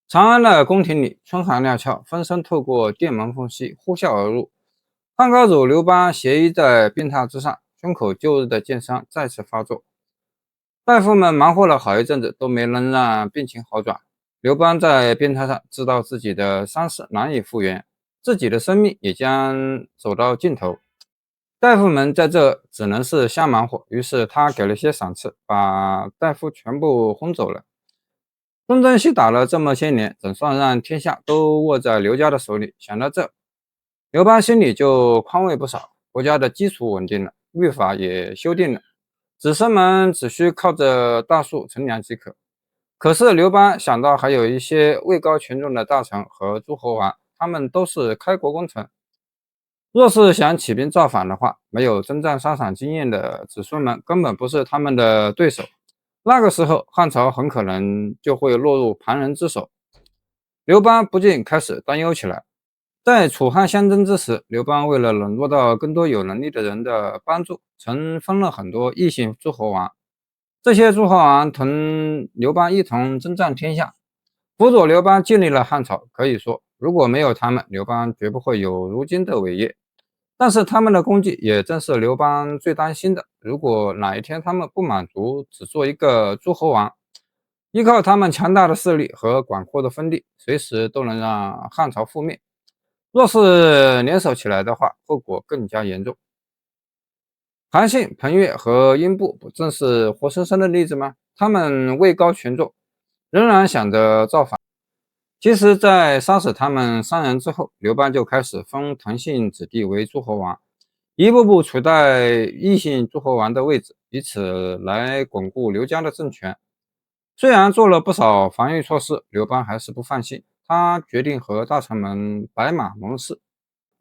长安的宫廷里，春寒料峭，风声透过殿门缝隙呼啸而入。汉高祖刘邦斜依在病榻之上，胸口旧日的剑伤再次发作。大夫们忙活了好一阵子，都没能让病情好转。刘邦在病榻上知道自己的伤势难以复原，自己的生命也将走到尽头。大夫们在这只能是瞎忙活，于是他给了些赏赐，把大夫全部轰走了。东征西打了这么些年，总算让天下都握在刘家的手里。想到这，刘邦心里就宽慰不少，国家的基础稳定了，律法也修订了，子孙们只需靠着大树乘凉即可。可是刘邦想到还有一些位高权重的大臣和诸侯王，他们都是开国功臣，若是想起兵造反的话，没有征战沙场经验的子孙们根本不是他们的对手。那个时候，汉朝很可能就会落入旁人之手。刘邦不禁开始担忧起来。在楚汉相争之时，刘邦为了笼络到更多有能力的人的帮助，曾封了很多异姓诸侯王。这些诸侯王同刘邦一同征战天下，辅佐刘邦建立了汉朝。可以说，如果没有他们，刘邦绝不会有如今的伟业。但是他们的功绩也正是刘邦最担心的。如果哪一天他们不满足只做一个诸侯王，依靠他们强大的势力和广阔的封地，随时都能让汉朝覆灭。若是联手起来的话，后果更加严重。韩信、彭越和英布不正是活生生的例子吗？他们位高权重，仍然想着造反。其实，在杀死他们3人之后，刘邦就开始封同姓子弟为诸侯王，一步步取代异姓诸侯王的位置，以此来巩固刘家的政权。虽然做了不少防御措施，刘邦还是不放心，他决定和大臣们白马盟誓。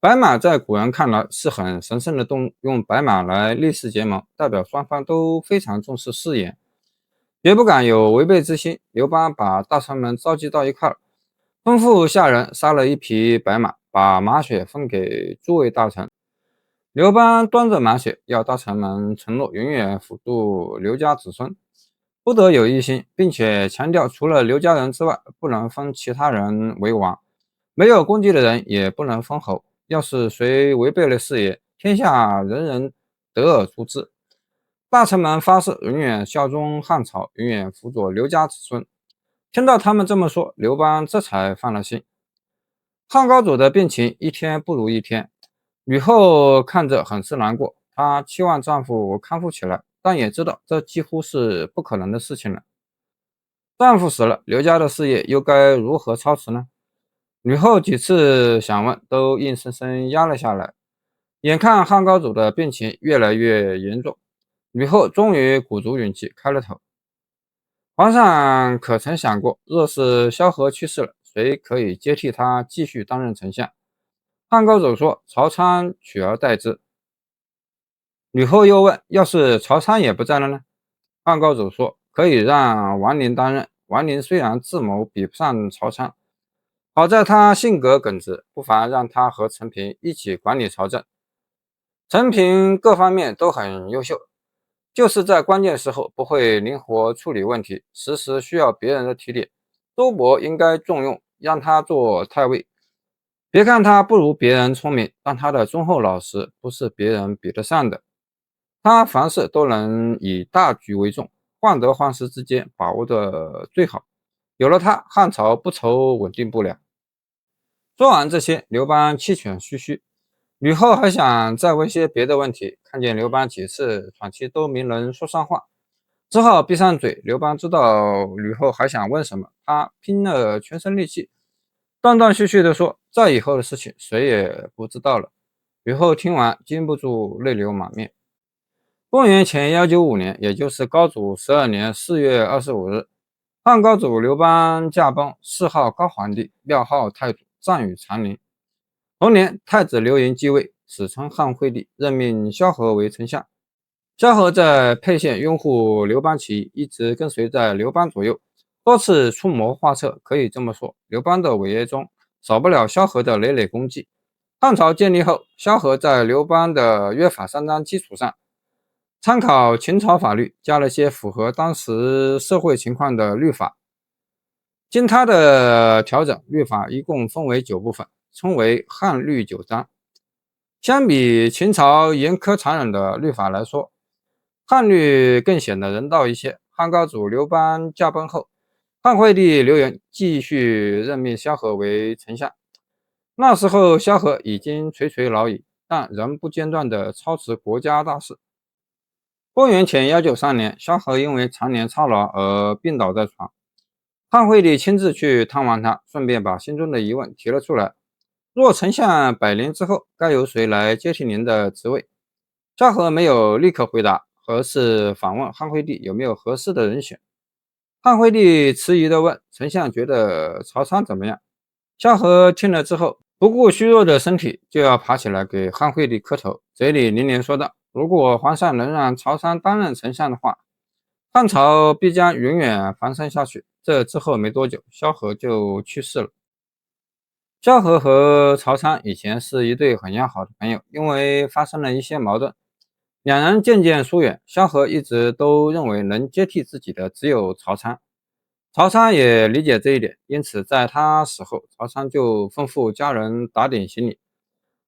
白马在古人看来是很神圣的动物，用白马来立誓结盟，代表双方都非常重视誓言，绝不敢有违背之心。刘邦把大臣们召集到一块儿，吩咐下人杀了一匹白马，把马血分给诸位大臣。刘邦端着马血，要大臣们承诺永远辅助刘家子孙，不得有异心，并且强调除了刘家人之外，不能封其他人为王，没有功绩的人也不能封侯。要是谁违背了誓言，天下人人得而诛之。大臣们发誓永远效忠汉朝，永远辅佐刘家子孙。听到他们这么说，刘邦这才放了心。汉高祖的病情一天不如一天，吕后看着很是难过，她期望丈夫康复起来，但也知道这几乎是不可能的事情了。丈夫死了，刘家的事业又该如何操持呢？吕后几次想问，都硬生生压了下来。眼看汉高祖的病情越来越严重，吕后终于鼓足勇气开了头。皇上可曾想过，若是萧何去世了，谁可以接替他继续担任丞相？汉高祖说：曹参取而代之。吕后又问：要是曹参也不在了呢？汉高祖说：可以让王陵担任。王陵虽然智谋比不上曹参，好在他性格耿直，不妨让他和陈平一起管理朝政。陈平各方面都很优秀，就是在关键时候不会灵活处理问题，时时需要别人的提点。周勃应该重用，让他做太尉。别看他不如别人聪明，但他的忠厚老实不是别人比得上的。他凡事都能以大局为重，患得患失之间把握的最好。有了他，汉朝不愁稳定不了。说完这些，刘邦气喘吁吁。吕后还想再问些别的问题，看见刘邦几次喘气都没能说上话，只好闭上嘴。刘邦知道吕后还想问什么，他拼了全身力气，断断续续地说：再以后的事情谁也不知道了。吕后听完，禁不住泪流满面。公元前195年，也就是高祖12年4月25日，汉高祖刘邦驾崩，谥号高皇帝，庙号太祖，葬于长陵。同年，太子刘盈继位，史称汉惠帝，任命萧何为丞相。萧何在沛县拥护刘邦起义，一直跟随在刘邦左右，多次出谋划策。可以这么说，刘邦的伟业中少不了萧何的累累功绩。汉朝建立后，萧何在刘邦的约法三章基础上，参考秦朝法律，加了些符合当时社会情况的律法。经他的调整，律法一共分为9部分，称为汉律9章。相比秦朝严苛残忍的律法来说，汉律更显得人道一些。汉高祖刘邦驾崩后，汉惠帝刘盈继续任命萧何为丞相。那时候萧何已经垂垂老矣，但仍不间断地操持国家大事。公元前193年，萧何因为常年操劳而病倒在床。汉惠帝亲自去探望他，顺便把心中的疑问提了出来：若丞相100年之后，该由谁来接替您的职位？萧何没有立刻回答，而是反问汉惠帝有没有合适的人选。汉惠帝迟疑地问：丞相觉得曹参怎么样？萧何听了之后，不顾虚弱的身体，就要爬起来给汉惠帝磕头，嘴里连连说道：如果皇上能让曹参担任丞相的话，汉朝必将永远繁盛下去。这之后没多久，萧何就去世了。萧何和曹参以前是一对很要好的朋友，因为发生了一些矛盾，两人渐渐疏远。萧何一直都认为能接替自己的只有曹参，曹参也理解这一点，因此在他死后，曹参就吩咐家人打点行李，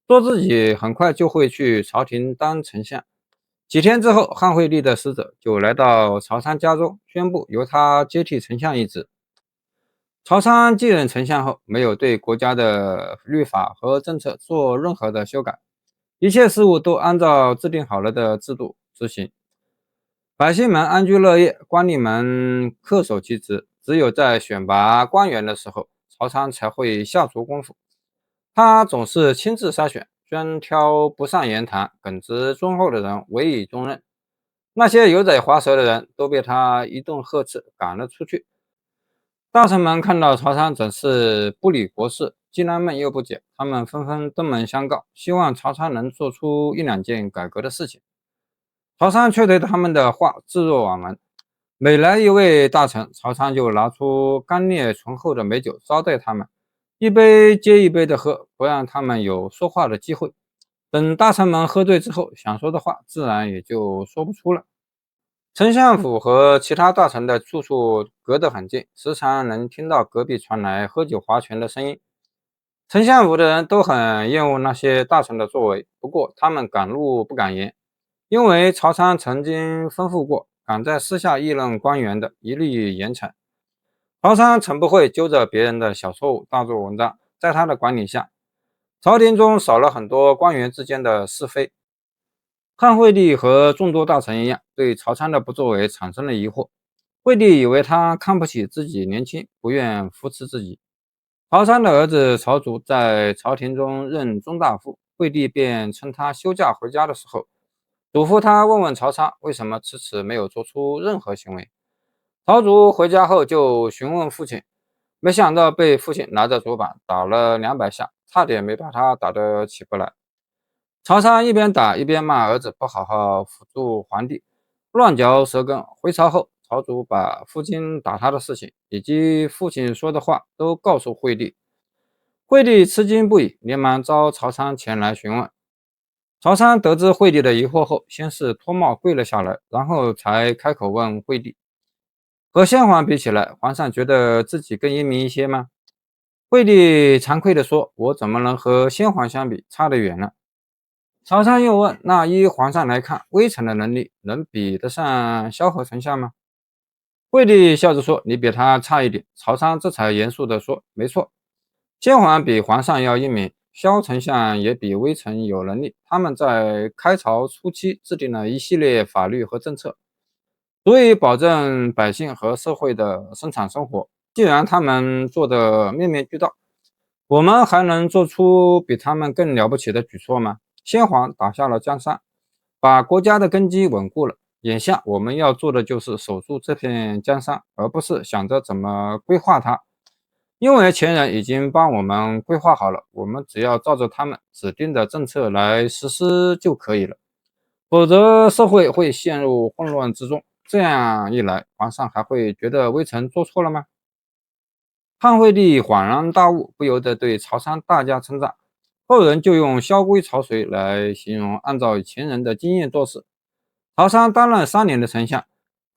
说自己很快就会去朝廷当丞相。几天之后，汉惠帝的使者就来到曹参家中，宣布由他接替丞相一职。曹参继任丞相后，没有对国家的律法和政策做任何的修改，一切事务都按照制定好了的制度执行，百姓们安居乐业，官吏们恪守其职。只有在选拔官员的时候，曹参才会下足功夫。他总是亲自筛选，专挑不善言谈、耿直忠厚的人委以重任。那些油嘴滑舌的人都被他一顿呵斥赶了出去。大臣们看到曹参总是不理国事，既纳闷又不解，他们纷纷登门相告，希望曹参能做出1-2件改革的事情。曹参却对他们的话置若罔闻。每来一位大臣，曹参就拿出干烈醇厚的美酒招待他们，一杯接一杯的喝，不让他们有说话的机会。等大臣们喝醉之后，想说的话自然也就说不出了。丞相府和其他大臣的住处隔得很近，时常能听到隔壁传来喝酒划拳的声音。丞相府的人都很厌恶那些大臣的作为，不过他们敢怒不敢言，因为曹参曾经吩咐过，敢在私下议论官员的，一律严惩。曹参曾不会揪着别人的小错误大做文章，在他的管理下，朝廷中少了很多官员之间的是非。汉惠帝和众多大臣一样，对曹参的不作为产生了疑惑。惠帝以为他看不起自己年轻，不愿扶持自己。曹参的儿子曹竹在朝廷中任中大夫，惠帝便趁他休假回家的时候，嘱咐他问问曹参为什么迟迟没有做出任何行为。曹竹回家后就询问父亲，没想到被父亲拿着竹板打了200下，差点没把他打得起不来。曹参一边打一边骂儿子不好好辅助皇帝，乱嚼舌根。回朝后，曹竹把父亲打他的事情以及父亲说的话都告诉惠帝。惠帝吃惊不已，连忙召曹参前来询问。曹参得知惠帝的疑惑后，先是脱帽跪了下来，然后才开口问惠帝：和先皇比起来，皇上觉得自己更英明一些吗？惠帝惭愧地说：我怎么能和先皇相比，差得远了。曹参又问：那依皇上来看，微臣的能力能比得上萧何丞相吗？惠帝笑着说：你比他差一点。曹参这才严肃地说：没错，先皇比皇上要英明，萧丞相也比微臣有能力。他们在开朝初期制定了一系列法律和政策，足以保证百姓和社会的生产生活。既然他们做得面面俱到，我们还能做出比他们更了不起的举措吗？先皇打下了江山，把国家的根基稳固了。眼下我们要做的就是守住这片江山，而不是想着怎么规划它。因为前人已经帮我们规划好了，我们只要照着他们指定的政策来实施就可以了。否则社会会陷入混乱之中。这样一来，皇上还会觉得微臣做错了吗？汉惠帝恍然大悟，不由得对曹参大加称赞。后人就用萧规曹随来形容按照前人的经验做事。曹参担任3年的丞相，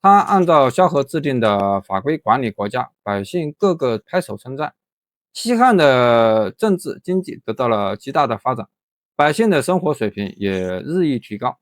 他按照萧何制定的法规管理国家，百姓个个拍手称赞。西汉的政治经济得到了极大的发展，百姓的生活水平也日益提高。